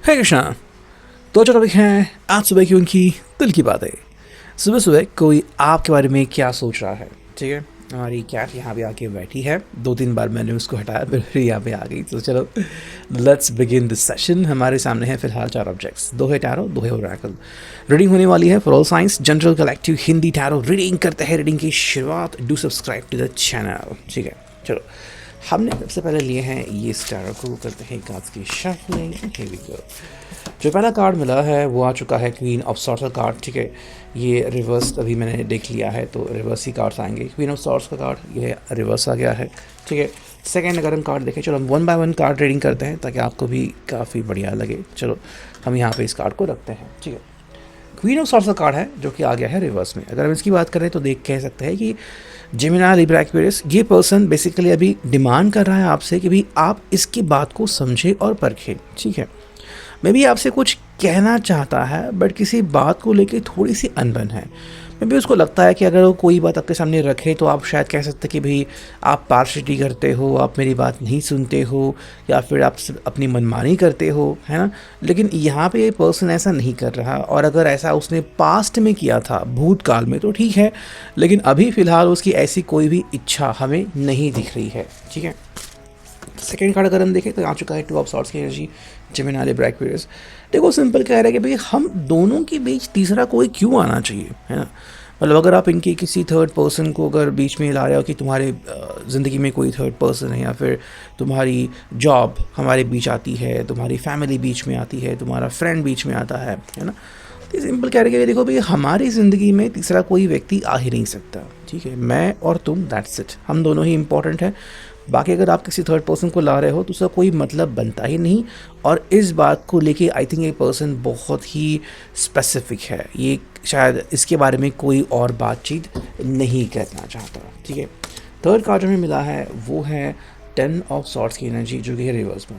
है कृष्णा। तो जो टॉपिक है आज सुबह की उनकी दिल की बातें। सुबह सुबह कोई आपके बारे में क्या सोच रहा है, ठीक है। हमारी कैट यहाँ पे आके बैठी है, 2-3 बार मैंने उसको हटाया फिर यहाँ पे आ गई। तो चलो लेट्स बिगिन दिस सेशन। हमारे सामने है फिलहाल 4 ऑब्जेक्ट्स, 2 है टैरो, 2 है ओरेकल। रीडिंग होने वाली है for all science general collective Hindi tarot reading. करते हैं रीडिंग की शुरुआत। Do subscribe to the channel, ठीक है। चलो हमने सबसे पहले लिए हैं ये स्टार को, करते हैं कार्ड्स की शफलिंग। Here we go. जो पहला कार्ड मिला है वो आ चुका है क्वीन ऑफ सॉर्ड्स का कार्ड, ठीक है। ये रिवर्स अभी मैंने देख लिया है तो रिवर्स ही कार्ड्स आएंगे। क्वीन ऑफ सॉर्ड्स का कार्ड ये रिवर्स आ गया है, ठीक है। सेकेंड अगर हम कार्ड देखें, चलो हम 1 बाय 1 कार्ड रीडिंग करते हैं ताकि आपको भी काफ़ी बढ़िया लगे। चलो हम यहाँ पे इस कार्ड को रखते हैं, ठीक है। क्वीन ऑफ सॉर्ड्स का कार्ड है जो कि आ गया है रिवर्स में। अगर हम इसकी बात करें तो कह सकते हैं कि जेमिनी लिब्रा एक्वेरियस, ये पर्सन बेसिकली अभी डिमांड कर रहा है आपसे कि भाई आप इसकी बात को समझें और परखें, ठीक है। मे भी आपसे कुछ कहना चाहता है बट किसी बात को लेके थोड़ी सी अनबन है। मे भी उसको लगता है कि अगर वो कोई बात आपके सामने रखे तो आप शायद कह सकते कि भाई आप पार्शियलिटी करते हो, आप मेरी बात नहीं सुनते हो, या फिर आप अपनी मनमानी करते हो, है ना। लेकिन यहाँ पे ये पर्सन ऐसा नहीं कर रहा, और अगर ऐसा उसने पास्ट में किया था, भूतकाल में, तो ठीक है। लेकिन अभी फ़िलहाल उसकी ऐसी कोई भी इच्छा हमें नहीं दिख रही है, ठीक है। सेकेंड कार्ड अगर हम देखें तो आ चुका है 2 ऑफ सॉर्ड्स की एनर्जी, जेमिनी लिब्रा एक्वेरियस। देखो सिंपल कह रहा है कि भाई हम दोनों के बीच तीसरा कोई क्यों आना चाहिए, है ना। मतलब अगर आप इनके किसी थर्ड पर्सन को अगर बीच में ला रहे हो कि तुम्हारे ज़िंदगी में कोई थर्ड पर्सन है, या फिर तुम्हारी जॉब हमारे बीच आती है, तुम्हारी फैमिली बीच में आती है, तुम्हारा फ्रेंड बीच में आता है ना। तो सिंपल कह रहे हैं कि देखो भाई हमारी ज़िंदगी में तीसरा कोई व्यक्ति आ ही नहीं सकता, ठीक है। मैं और तुम, दैट्स इट, हम दोनों ही इंपॉर्टेंट है। बाकी अगर आप किसी थर्ड पर्सन को ला रहे हो तो उसका कोई मतलब बनता ही नहीं। और इस बात को लेके आई थिंक ये पर्सन बहुत ही स्पेसिफिक है, ये शायद इसके बारे में कोई और बातचीत नहीं करना चाहता, ठीक है। थर्ड कार्ड जो हमें मिला है वो है 10 ऑफ सॉर्ड्स की एनर्जी, जो कि है रिवर्स में।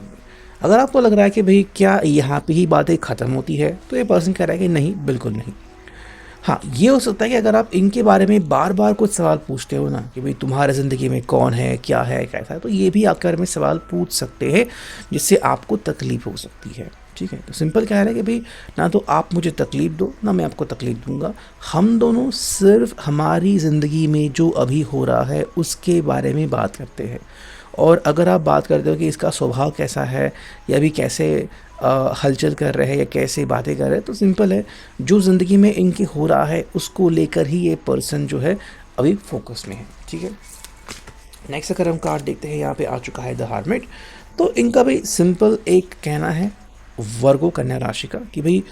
अगर आपको लग रहा है कि भाई क्या यहाँ पे ही बातें ख़त्म होती है, तो ये पर्सन कह रहा है कि नहीं, बिल्कुल नहीं। हाँ, ये हो सकता है कि अगर आप इनके बारे में बार बार कुछ सवाल पूछते हो ना कि भाई तुम्हारे ज़िंदगी में कौन है, क्या है, कैसा है, तो ये भी आपके बारे में सवाल पूछ सकते हैं जिससे आपको तकलीफ़ हो सकती है, ठीक है। तो सिंपल कह रहा है कि भाई ना तो आप मुझे तकलीफ़ दो, ना मैं आपको तकलीफ़ दूंगा। हम दोनों सिर्फ हमारी ज़िंदगी में जो अभी हो रहा है उसके बारे में बात करते हैं। और अगर आप बात करते हो कि इसका स्वभाव कैसा है, या भी कैसे हलचल कर रहे हैं या कैसे बातें कर रहे हैं, तो सिंपल है, जो ज़िंदगी में इनके हो रहा है उसको लेकर ही ये पर्सन जो है अभी फोकस में है, ठीक है। नेक्स्ट अगर हम कार्ड देखते हैं, यहाँ पे आ चुका है द हार्मिट। तो इनका भी सिंपल एक कहना है वर्गो कन्या राशि का कि भाई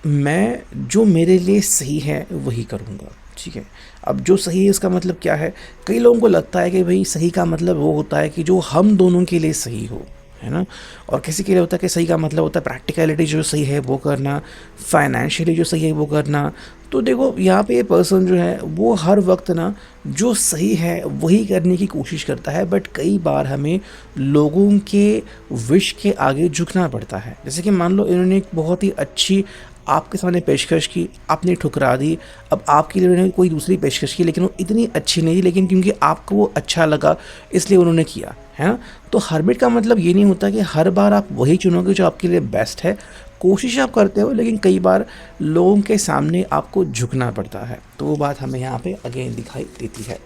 मैं जो मेरे लिए सही है वही करूँगा, ठीक है। अब जो सही है इसका मतलब क्या है, कई लोगों को लगता है कि भाई सही का मतलब वो होता है कि जो हम दोनों के लिए सही हो, है ना। और किसी के लिए होता है कि सही का मतलब होता है प्रैक्टिकलिटी जो सही है वो करना, फाइनेंशियली जो सही है वो करना। तो देखो यहाँ पे ये पर्सन जो है वो हर वक्त ना जो सही है वही करने की कोशिश करता है, बट कई बार हमें लोगों के विश के आगे झुकना पड़ता है। जैसे कि मान लो इन्होंने एक बहुत ही अच्छी आपके सामने पेशकश की, आपने ठुकरा दी। अब आपके लिए उन्होंने कोई दूसरी पेशकश की लेकिन वो इतनी अच्छी नहीं थी, लेकिन क्योंकि आपको वो अच्छा लगा इसलिए उन्होंने किया, है ना। तो हर्मिट का मतलब ये नहीं होता कि हर बार आप वही चुनोगे जो आपके लिए बेस्ट है। कोशिश आप करते हो लेकिन कई बार लोगों के सामने आपको झुकना पड़ता है, तो वो बात हमें यहाँ पे अगेन दिखाई देती है।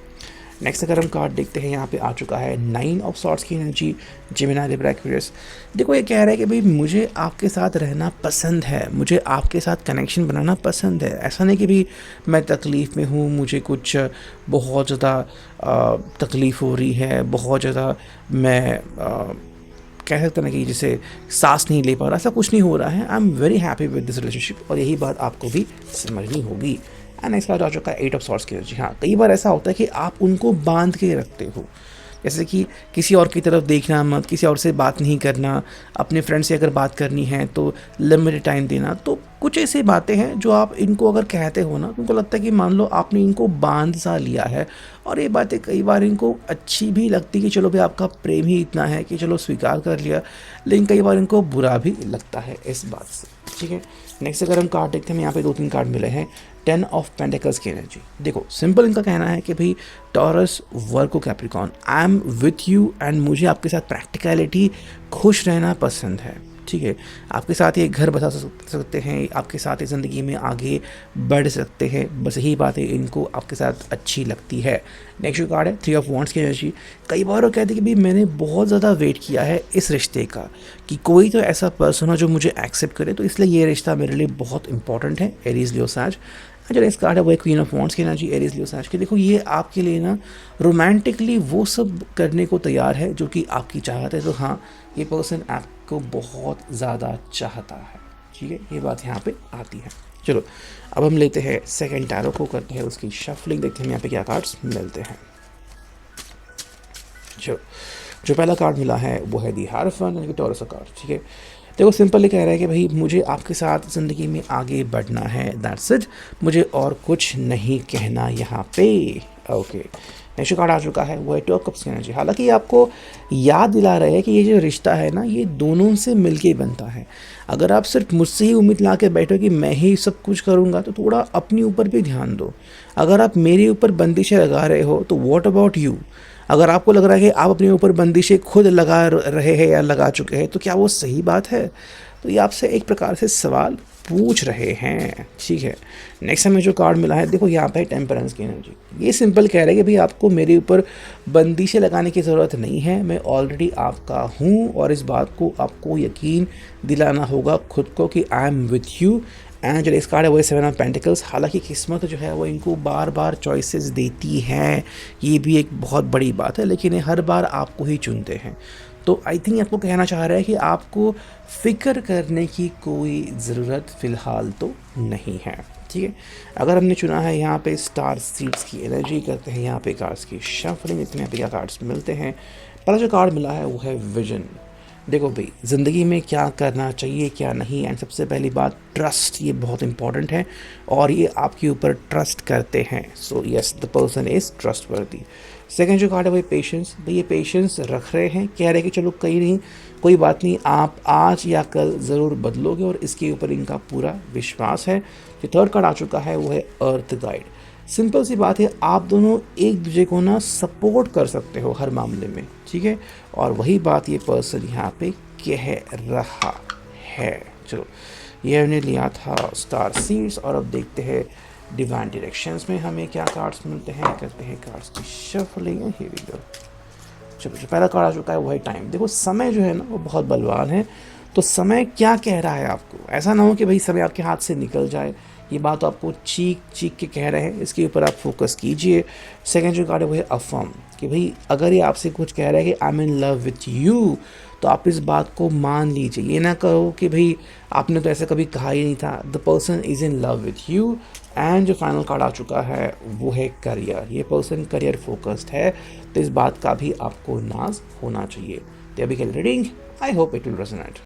नेक्स्ट अगर हम कार्ड देखते हैं, यहाँ पे आ चुका है 9 ऑफ सॉर्ड्स की एनर्जी, जेमिनी लिब्रा एक्वेरियस। देखो ये कह रहा है कि भाई मुझे आपके साथ रहना पसंद है, मुझे आपके साथ कनेक्शन बनाना पसंद है। ऐसा नहीं कि भाई मैं तकलीफ़ में हूँ, मुझे कुछ बहुत ज़्यादा तकलीफ़ हो रही है, बहुत ज़्यादा मैं कह सकते ना कि जैसे सांस नहीं ले पा रहा, ऐसा कुछ नहीं हो रहा है। I am very happy with this relationship, और यही बात आपको भी समझनी होगी। एंड नेक्स्ट कार्ड आ चुका है 8 ऑफ सॉर्ड्स की एनर्जी। हाँ, कई बार ऐसा होता है कि आप उनको बांध के रखते हो, जैसे कि किसी और की तरफ देखना मत, किसी और से बात नहीं करना, अपने फ्रेंड से अगर बात करनी है तो लिमिटेड टाइम देना। तो कुछ ऐसी बातें हैं जो आप इनको अगर कहते हो ना, उनको लगता है कि मान लो आपने इनको बांध सा लिया है। और ये बातें कई बार इनको अच्छी भी लगती कि चलो भाई आपका प्रेम ही इतना है कि चलो स्वीकार कर लिया, लेकिन कई बार इनको बुरा भी लगता है इस बात से, ठीक है। नेक्स्ट अगर हम कार्ड देखते हैं, यहाँ पे 2-3 कार्ड मिले हैं 10 ऑफ पेंटिकल्स की एनर्जी। देखो सिंपल इनका कहना है कि भाई taurus, Virgo, Capricorn, I am with you and मुझे आपके साथ प्रैक्टिकलिटी, खुश रहना पसंद है। ठीक है, आपके साथ ये घर बसा सकते हैं, आपके साथ ये ज़िंदगी में आगे बढ़ सकते हैं, बस यही बातें इनको आपके साथ अच्छी लगती है। नेक्स्ट जो कार्ड है 3 ऑफ वांड्स की एनर्जी। कई बार वो कहते हैं कि भाई मैंने बहुत ज़्यादा वेट किया है इस रिश्ते का, कि कोई तो ऐसा पर्सन हो जो मुझे एक्सेप्ट करे, तो इसलिए ये रिश्ता मेरे लिए बहुत इंपॉर्टेंट है। एरीज लियो सैज। जो नेक्स्ट कार्ड है वो क्वीन ऑफ वांड्स की एनर्जी, एरीज लियो सैज की। देखो ये आपके लिए ना रोमांटिकली वो सब करने को तैयार है जो कि आपकी चाहत है। तो हाँ, ये पर्सन आपको बहुत ज़्यादा चाहता है, ठीक है, ये बात यहाँ पे आती है। चलो अब हम लेते हैं सेकंड टैरो को, करते हैं उसकी शफलिंग, देखते हैं यहाँ पे क्या कार्ड्स मिलते हैं। चलो जो पहला कार्ड मिला है वो है दी हायरोफेंट, यानी कि टॉरस का कार्ड, ठीक है। देखो सिंपली कह रहा है कि भाई मुझे आपके साथ ज़िंदगी में आगे बढ़ना है, दैट्स इट, मुझे और कुछ नहीं कहना यहाँ पे। ओके, नेक्स्ट कार्ड आ चुका है वो है 2 कप्स की एनर्जी। हालांकि ये आपको याद दिला रहे हैं कि ये जो रिश्ता है ना, ये दोनों से मिलके ही बनता है। अगर आप सिर्फ मुझसे ही उम्मीद ला के बैठो कि मैं ही सब कुछ करूँगा, तो थोड़ा अपने ऊपर भी ध्यान दो। अगर आप मेरे ऊपर बंदिशें लगा रहे हो तो व्हाट अबाउट यू? अगर आपको लग रहा है कि आप अपने ऊपर बंदिशें खुद लगा रहे हैं या लगा चुके हैं, तो क्या वो सही बात है? तो ये आपसे एक प्रकार से सवाल पूछ रहे हैं, ठीक है। नेक्स्ट हमें जो कार्ड मिला है, देखो यहाँ पे टेम्परेंस की एनर्जी। ये सिंपल कह रहा है कि भाई आपको मेरे ऊपर बंदिशें लगाने की ज़रूरत नहीं है, मैं ऑलरेडी आपका हूँ, और इस बात को आपको यकीन दिलाना होगा खुद को कि I am with you. And जो नेक्स्ट कार्ड है वो है 7 ऑफ पेंटिकल्स। हालांकि किस्मत जो है वो इनको बार बार चॉइसेस देती है, ये भी एक बहुत बड़ी बात है, लेकिन ये हर बार आपको ही चुनते हैं। तो आई थिंक आपको कहना चाह रहा है कि आपको फ़िक्र करने की कोई ज़रूरत फ़िलहाल तो नहीं है, ठीक है। अगर हमने चुना है यहाँ पे स्टार सीड्स की एनर्जी, करते हैं यहाँ पे कार्ड्स की शफलिंग, इतने यहाँ पे क्या कार्ड्स मिलते हैं। पहला जो कार्ड मिला है वो है विजन। देखो भाई ज़िंदगी में क्या करना चाहिए क्या नहीं, एंड सबसे पहली बात ट्रस्ट, ये बहुत इंपॉर्टेंट है, और ये आपके ऊपर ट्रस्ट करते हैं। So yes, the person is trustworthy. Second जो कार्ड है वो पेशेंस। भाई ये पेशेंस रख रहे हैं, कह रहे हैं कि चलो कहीं नहीं, कोई बात नहीं, आप आज या कल ज़रूर बदलोगे, और इसके ऊपर इनका पूरा विश्वास है। जो थर्ड कार्ड आ चुका है वो है अर्थ गाइड। सिंपल सी बात है, आप दोनों एक दूसरे को ना सपोर्ट कर सकते हो हर मामले में, ठीक है, और वही बात ये पर्सन यहाँ पे कह रहा है। चलो ये हमने लिया था स्टार सीड्स, और अब देखते हैं डिवाइन डायरेक्शंस में हमें क्या कार्ड्स मिलते हैं। करते हैं कार्ड्स की शफलिंग, हियर वी गो। चलो जो पहला कार्ड आ चुका है वो है टाइम। देखो समय जो है ना वो बहुत बलवान है, तो समय क्या कह रहा है आपको, ऐसा ना हो कि भाई समय आपके हाथ से निकल जाए, ये बात तो आपको चीख चीख के कह रहे हैं, इसके ऊपर आप फोकस कीजिए। सेकंड जो कार्ड है वो है अफर्म, कि भाई अगर ये आपसे कुछ कह रहा है कि I am in love with you, तो आप इस बात को मान लीजिए। ये ना कहो कि भाई आपने तो ऐसा कभी कहा ही नहीं था, the person is in love with you. And जो फाइनल कार्ड आ चुका है वो है करियर। ये पर्सन करियर फोकस्ड है, तो इस बात का भी आपको नाज होना चाहिए। तो अभी कल reading, I hope it will resonate.